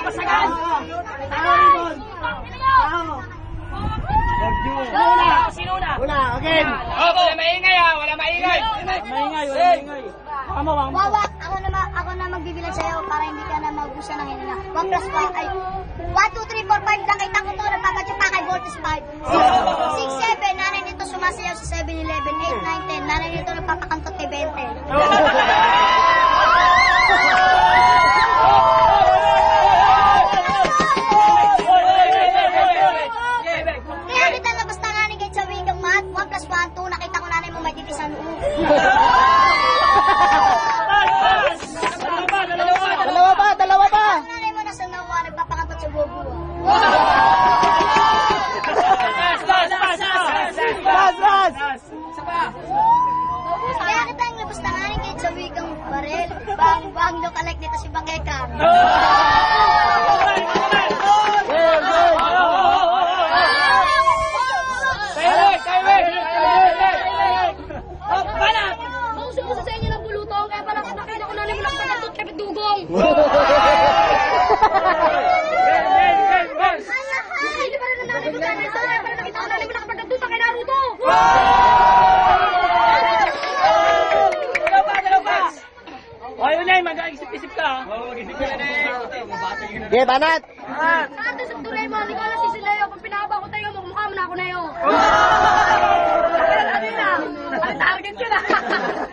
pasagan! Sino na? Una, again. Wala maingay ha, wala maingay. Maingay. Wawak, ako na magbibilang sa'yo para hindi ka na magusa ng hinala. 1 plus 1, ay, 1, 2, 3, 4, 5, nakita ko to, nagpapadyo pa kay Voltes 5. 6, 7, nanay nito sumasayaw sa 7-Eleven, 8, 9, 10, nanay nito nagpapakantot kay 20. Kaya kita nabasta nga ni kahit sa wikang math, 1 plus 1, 2, nakita ko nanay mo may titis ang loob. Dalawa pa. Nanay mo nasa nakuha, nagpapakantot sa buo-buo. Kaya kita ang labas na nga rin kahit sa wikang barel. Bang look-alike dito si Bangeka. Mauso sa inyo ng bulutong, kaya pala nakakita ko na namin ang pagkatot kay Dugong. Hindi pa rin ang nanay ko sa akin, kaya pala nakita ko na namin ang pagkatot kay Naruto. Oy, Unay, mag-isip-isip ka. Mag-isip ka na Okay, banat. Ate sa Doraemon, hindi ko alam si Silayo. Kung pinahaba ko tayo, magmukha mo na ako na yun. Ang target ko na.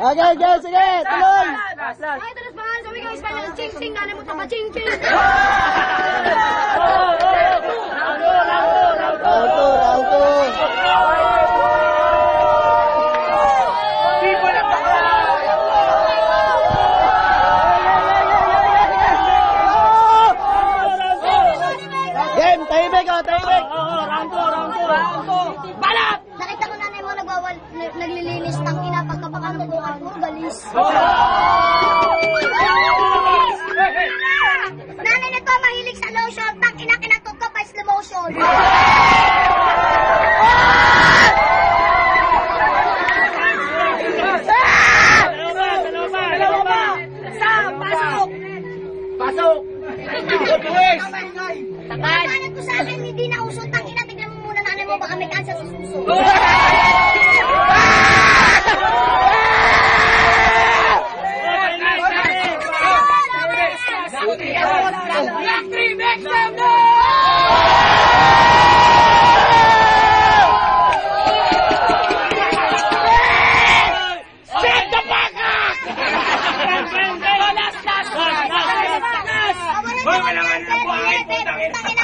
Okay, sige, tuloy. Ay, talas pa nga, sabi ko, Espanya ng ching-ching, nanay mo ito pa ching-ching. Round 2. Game, tahimik. Round 2. Balat! Nakita ko nanay mo naglilinis ng ina pagkapakambukan ko, balis. Nanay nito mahilig sa lotion, tak ina kinatot ko pa slow motion. Dalawa pa! Pasok! Pagkakanat ko sa akin, hindi na uso, tak ina, tignan mo muna nanay mo, baka may kansa sa suso.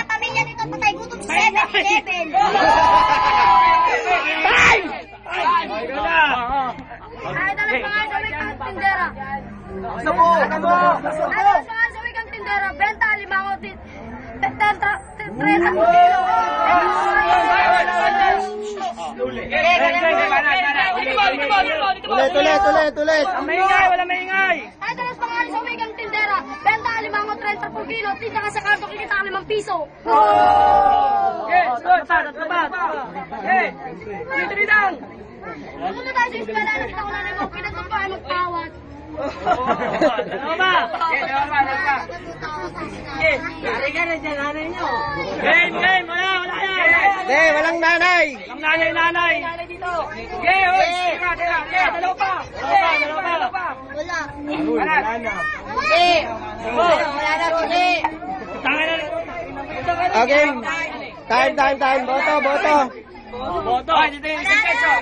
Pamilya nito patay gutom sa 7-Eleven. Ay, talas pa nga, sabi kang tindera. Sabo! Ay, talas pa nga, sabi kang tindera. Benta, limango, tenta, 30 kilo. Ulit. Wala maingay! Ay, talas pa nga, sabi kang tindera. Benta, limango, 30 per kilo. Tita ka sa karto, kikita ka 5 piso. Tapat! Tuloy lang! Pumunta tayo sa eskwela, nakita ko na mo, pinatong pa kayo magpawat. Dalawa pa! Game! Wala yan! Hey, walang nanay. Ang nanay! Nanay dito! Dalawa pa! Wala. Wala na, Rodi! Okay. Time. Boto. Boto! Dito yung